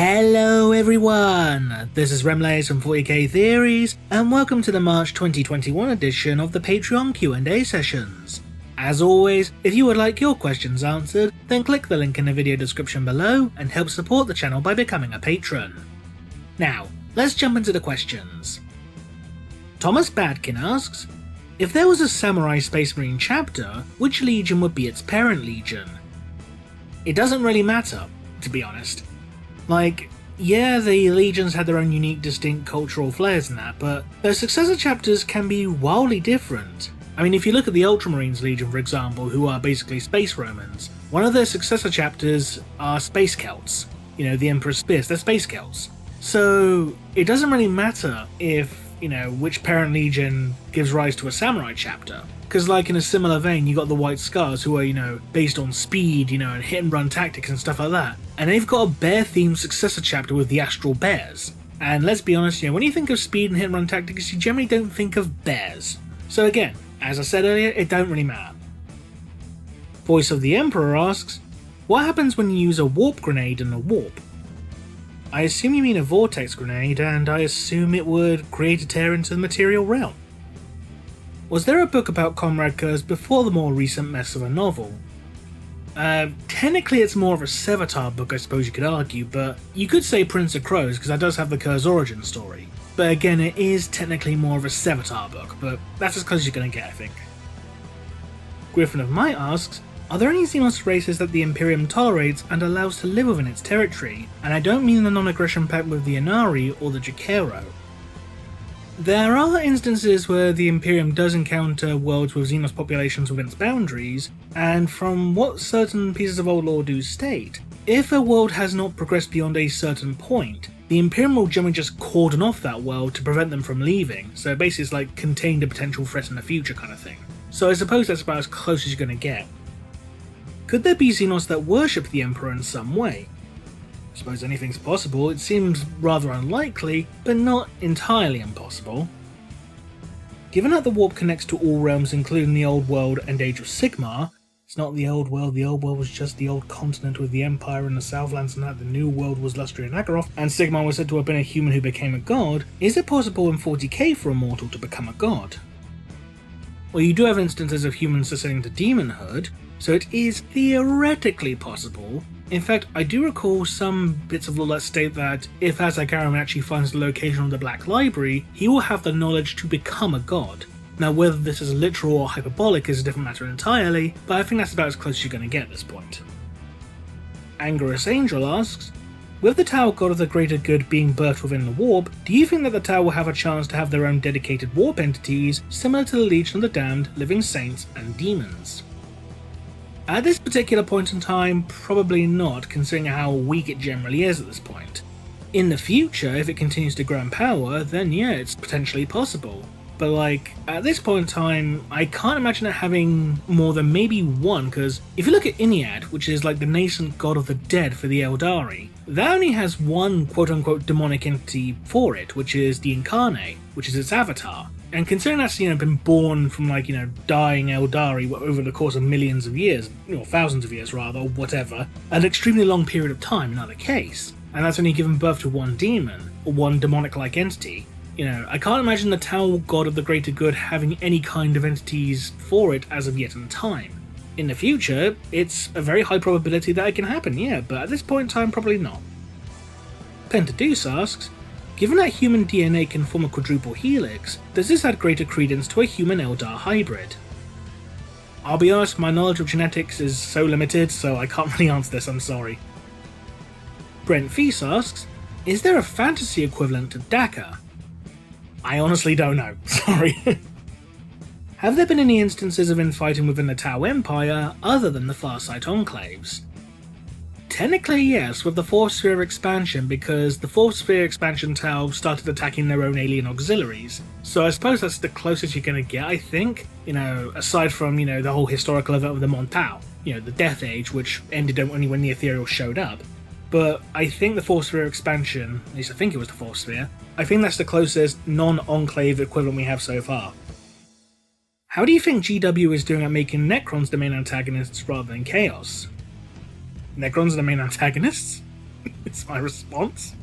Hello everyone, this is Remlays from 40k Theories, and welcome to the March 2021 edition of the Patreon Q&A sessions. As always, if you would like your questions answered, then click the link in the video description below and help support the channel by becoming a patron. Now, let's jump into the questions. Thomas Badkin asks, if there was a Samurai Space Marine chapter, which legion would be its parent legion? It doesn't really matter, to be honest. Like, yeah, the legions had their own unique, distinct cultural flares and that, but their successor chapters can be wildly different. I mean, if you look at the Ultramarines Legion, for example, who are basically space Romans, one of their successor chapters are Space Celts. You know, the Emperor's Spears, they're Space Celts. So, it doesn't really matter if, which parent legion gives rise to a Samurai chapter. Because like in a similar vein, you got the White Scars who are, based on speed, and hit and run tactics and stuff like that. And they've got a bear-themed successor chapter with the Astral Bears. And let's be honest, when you think of speed and hit and run tactics, you generally don't think of bears. So again, as I said earlier, it don't really matter. Voice of the Emperor asks, what happens when you use a warp grenade in a warp? I assume you mean a vortex grenade, and I assume it would create a tear into the material realm. Was there a book about Comrade Kurz before the more recent mess of a novel? Technically it's more of a Sevatar book, I suppose you could argue, but you could say Prince of Crows because that does have the Kurz origin story. But again, it is technically more of a Sevatar book, but that's as close as you're going to get, I think. Griffin of Might asks, are there any Xenos races that the Imperium tolerates and allows to live within its territory? And I don't mean the non-aggression pact with the Inari or the Jakero. There are instances where the Imperium does encounter worlds with Xenos populations within its boundaries, and from what certain pieces of old lore do state, if a world has not progressed beyond a certain point, the Imperium will generally just cordon off that world to prevent them from leaving, so basically it's like contain a potential threat in the future kind of thing. So I suppose that's about as close as you're going to get. Could there be Xenos that worship the Emperor in some way? I suppose anything's possible. It seems rather unlikely, but not entirely impossible. Given that the warp connects to all realms including the Old World and Age of Sigmar, it's not the Old World was just the old continent with the Empire and the Southlands, and that the New World was Lustria and Nagaroth, and Sigmar was said to have been a human who became a god, is it possible in 40k for a mortal to become a god? Well, you do have instances of humans ascending to demonhood, so it is theoretically possible. In fact, I do recall some bits of lore that state that if Azagaram actually finds the location of the Black Library, he will have the knowledge to become a god. Now whether this is literal or hyperbolic is a different matter entirely, but I think that's about as close as you're going to get at this point. Angorous Angel asks, with the Tower God of the Greater Good being birthed within the Warp, do you think that the Tower will have a chance to have their own dedicated Warp entities similar to the Legion of the Damned, Living Saints, and Demons? At this particular point in time, probably not, considering how weak it generally is at this point. In the future, if it continues to grow in power, then yeah, it's potentially possible. But at this point in time, I can't imagine it having more than maybe one, because if you look at Iniad, which is like the nascent god of the dead for the Eldari, that only has one quote-unquote demonic entity for it, which is the Incarnate, which is its avatar. And considering that's, been born from dying Eldari over the course of millions of years, thousands of years rather, or whatever, an extremely long period of time in either case, and that's only given birth to one demon, or one demonic-like entity, I can't imagine the Tower God of the Greater Good having any kind of entities for it as of yet in time. In the future, it's a very high probability that it can happen, yeah, but at this point in time, probably not. Pentadeuce asks, given that human DNA can form a quadruple helix, does this add greater credence to a human Eldar hybrid? I'll be honest, my knowledge of genetics is so limited, so I can't really answer this, I'm sorry. Brent Feast asks, is there a fantasy equivalent to Daka? I honestly don't know, sorry. Have there been any instances of infighting within the Tau Empire other than the Farsight Enclaves? Technically yes, with the Fourth Sphere expansion, because the Fourth Sphere expansion Tau started attacking their own alien auxiliaries, so I suppose that's the closest you're going to get, I think, aside from, the whole historical event of the Montau, the Death Age, which ended only when the Ethereal showed up. But I think the Fourth Sphere expansion, at least I think it was the Fourth Sphere, I think that's the closest non-Enclave equivalent we have so far. How do you think GW is doing at making Necrons the main antagonists rather than Chaos? Necrons are the main antagonists? It's my response.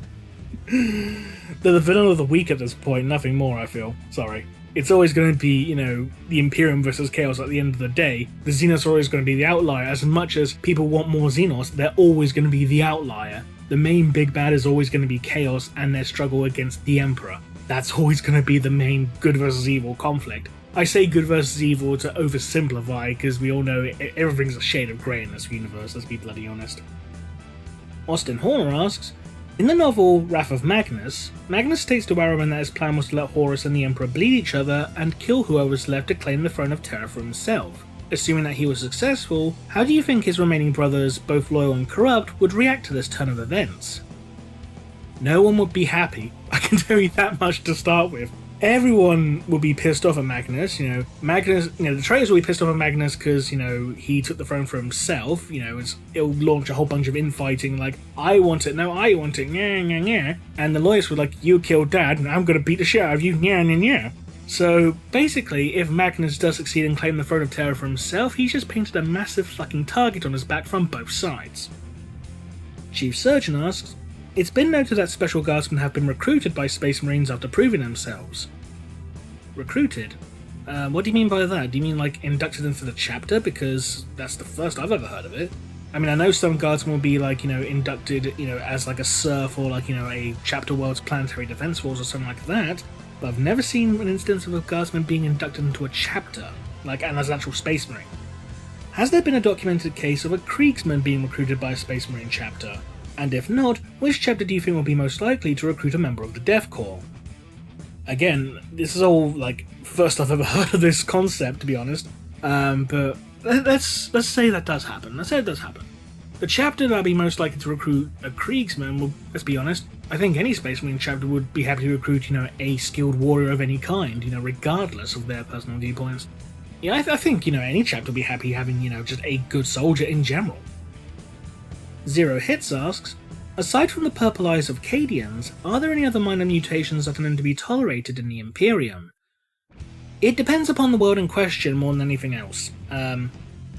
They're the villain of the week at this point, nothing more, I feel. Sorry. It's always going to be, the Imperium versus Chaos at the end of the day. The Xenos are always going to be the outlier. As much as people want more Xenos, they're always going to be the outlier. The main big bad is always going to be Chaos and their struggle against the Emperor. That's always going to be the main good versus evil conflict. I say good versus evil to oversimplify, because we all know everything's a shade of grey in this universe, let's be bloody honest. Austin Horner asks, in the novel Wrath of Magnus, Magnus states to Arwen that his plan was to let Horus and the Emperor bleed each other and kill whoever's left to claim the throne of Terra for himself. Assuming that he was successful, how do you think his remaining brothers, both loyal and corrupt, would react to this turn of events? No one would be happy, I can tell you that much to start with. Everyone will be pissed off at Magnus, Magnus, the traitors will be pissed off at Magnus because, he took the throne for himself, it'll launch a whole bunch of infighting like, I want it, no, I want it, yeah, and the loyalists were like, you killed Dad, and I'm gonna beat the shit out of you, yeah. So, basically, if Magnus does succeed and claim the throne of Terra for himself, he's just painted a massive fucking target on his back from both sides. Chief Surgeon asks, it's been noted that Special Guardsmen have been recruited by Space Marines after proving themselves. Recruited? What do you mean by that? Do you mean like inducted into the chapter? Because that's the first I've ever heard of it. I mean, I know some Guardsmen will be like, inducted, as like a serf or like, a Chapter World's Planetary Defense Force or something like that. But I've never seen an instance of a Guardsman being inducted into a chapter, like, and as an actual Space Marine. Has there been a documented case of a Kriegsman being recruited by a Space Marine chapter? And if not, which chapter do you think will be most likely to recruit a member of the Death Corps? Again, this is all, like, first I've ever heard of this concept, to be honest, but let's say that does happen. Let's say it does happen. The chapter that would be most likely to recruit a Kriegsman, well, let's be honest, I think any Space Marine chapter would be happy to recruit, a skilled warrior of any kind, regardless of their personal viewpoints. Yeah, I think, any chapter would be happy having, just a good soldier in general. Zero Hits asks, aside from the purple eyes of Cadians, are there any other minor mutations that are known to be tolerated in the Imperium? It depends upon the world in question more than anything else.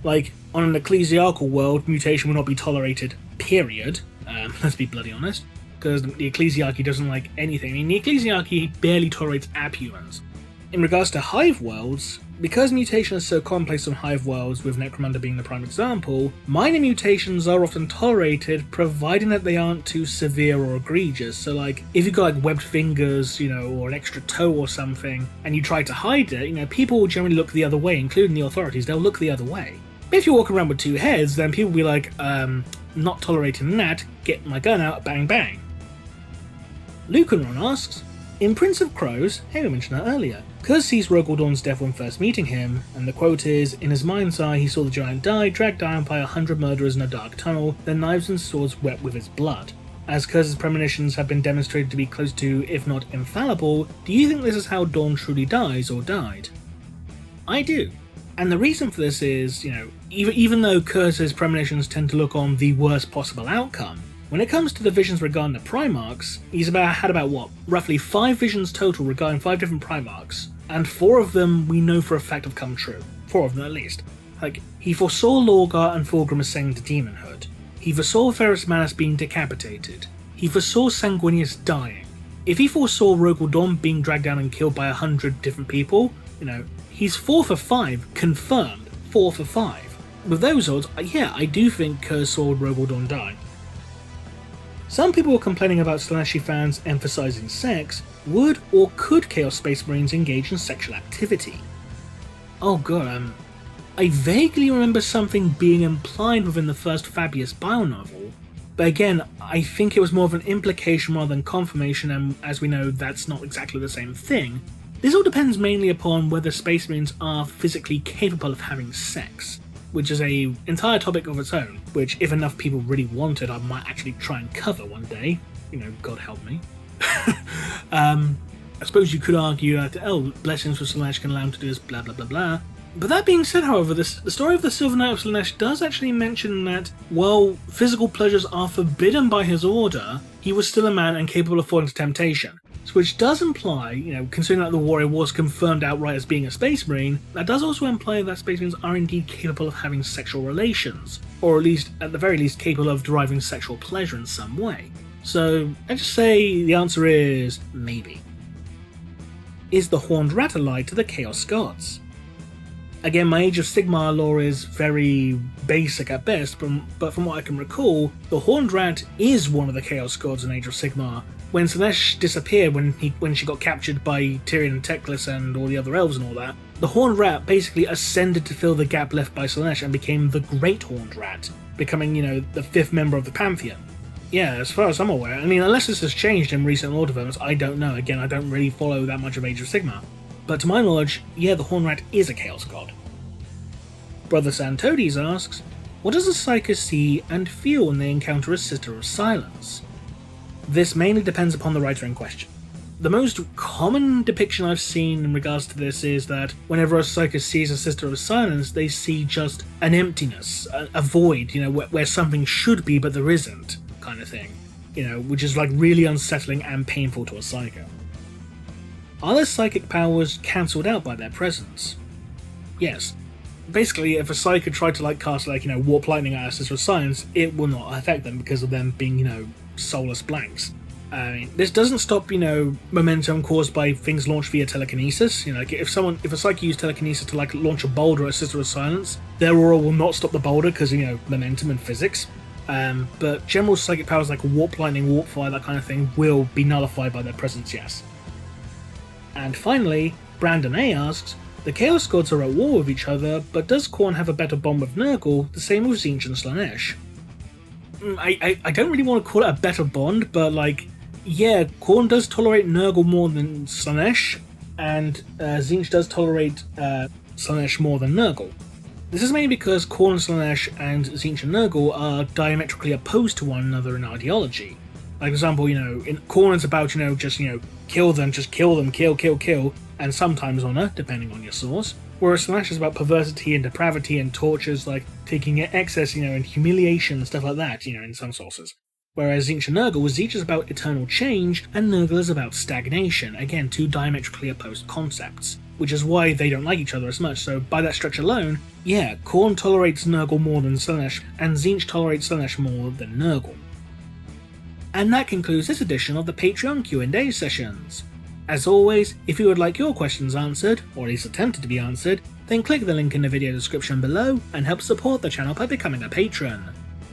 Like, on an ecclesiarchal world, mutation will not be tolerated, period. Let's be bloody honest. Because the ecclesiarchy doesn't like anything. I mean, the ecclesiarchy barely tolerates abhumans. In regards to hive worlds, because mutation is so complex on hive worlds, with Necromunda being the prime example, minor mutations are often tolerated, providing that they aren't too severe or egregious. So like, if you've got like webbed fingers, or an extra toe or something, and you try to hide it, people will generally look the other way, including the authorities, they'll look the other way. If you walk around with two heads, then people will be like, not tolerating that, get my gun out, bang bang. Lucanron asks, in Prince of Crows, hey, we mentioned that earlier, Kuz sees Rogal Dorn's death when first meeting him, and the quote is, in his mind's eye he saw the giant die, dragged down by 100 murderers in a dark tunnel, their knives and swords wet with his blood. As Kuz's premonitions have been demonstrated to be close to, if not infallible, do you think this is how Dorn truly dies or died? I do. And the reason for this is, even though Kuz's premonitions tend to look on the worst possible outcome, when it comes to the visions regarding the Primarchs, he's had about roughly 5 visions total regarding 5 different Primarchs, and 4 of them we know for a fact have come true. 4 of them at least. Like, he foresaw Lorgar and Fulgrim ascending to demonhood. He foresaw Ferrus Manus being decapitated. He foresaw Sanguinius dying. If he foresaw Rogal Dorn being dragged down and killed by 100 different people, he's 4 for 5, confirmed, 4 for 5. With those odds, yeah, I do think Kuz saw Rogal Dorn die. Some people were complaining about Slaaneshi fans emphasising sex. Would or could Chaos Space Marines engage in sexual activity? Oh god, I vaguely remember something being implied within the first Fabius Bile novel, but again, I think it was more of an implication rather than confirmation, and as we know, that's not exactly the same thing. This all depends mainly upon whether Space Marines are physically capable of having sex, which is an entire topic of its own, which if enough people really wanted, I might actually try and cover one day. God help me. I suppose you could argue that, blessings for Slaanesh can allow him to do this, blah blah blah blah. But that being said, however, the story of the Silver Knight of Slaanesh does actually mention that, while physical pleasures are forbidden by his order, he was still a man and capable of falling to temptation. which does imply, considering that the warrior was confirmed outright as being a Space Marine, that does also imply that Space Marines are indeed capable of having sexual relations, or at the very least capable of deriving sexual pleasure in some way. So let's just say the answer is maybe. Is the Horned Rat allied to the Chaos Gods? Again, my Age of Sigmar lore is very basic at best, but from what I can recall, the Horned Rat is one of the Chaos Gods in Age of Sigmar. When Slaanesh disappeared when she got captured by Tyrion and Teclis and all the other elves and all that, the Horned Rat basically ascended to fill the gap left by Slaanesh and became the Great Horned Rat, becoming, the 5th member of the Pantheon. Yeah, as far as I'm aware. I mean, unless this has changed in recent lore developments, I don't know. Again, I don't really follow that much of Age of Sigmar. But to my knowledge, yeah, the Horned Rat is a Chaos God. Brother Santodes asks, what does a Psyker see and feel when they encounter a Sister of Silence? This mainly depends upon the writer in question. The most common depiction I've seen in regards to this is that whenever a Psyker sees a Sister of Silence, they see just an emptiness, a void, where something should be but there isn't, kind of thing, which is like really unsettling and painful to a Psyker. Are their psychic powers cancelled out by their presence? Yes. Basically, if a Psyker tried to cast Warp Lightning at a Sister of Silence, it will not affect them because of them being, soulless blanks. This doesn't stop, momentum caused by things launched via telekinesis. If a Psyker used telekinesis to launch a boulder at a Sister of Silence, their aura will not stop the boulder because, momentum and physics. But general psychic powers like Warp Lightning, Warp Fire, that kind of thing, will be nullified by their presence, yes. And finally, Brandon A asks, the Chaos Gods are at war with each other, but does Khorne have a better bond with Nurgle, the same with Tzeentch and Slaanesh? I don't really want to call it a better bond, but yeah, Khorne does tolerate Nurgle more than Slaanesh, and Tzeentch does tolerate Slaanesh more than Nurgle. This is mainly because Khorne, Slaanesh, and Tzeentch and Nurgle are diametrically opposed to one another in ideology. Like, for example, in Khorne it's about, just, kill them, kill, and sometimes honor, depending on your source. Whereas Slaanesh is about perversity and depravity and tortures, taking excess, and humiliation and stuff like that, in some sources. Whereas Tzeentch and Nurgle is about eternal change, and Nurgle is about stagnation, again, two diametrically opposed concepts. Which is why they don't like each other as much, so by that stretch alone, yeah, Khorne tolerates Nurgle more than Slaanesh, and Tzeentch tolerates Slaanesh more than Nurgle. And that concludes this edition of the Patreon Q&A sessions. As always, if you would like your questions answered, or at least attempted to be answered, then click the link in the video description below and help support the channel by becoming a patron.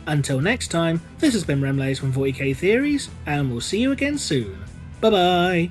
Until next time, this has been Remlays from 40k Theories, and we'll see you again soon. Bye bye!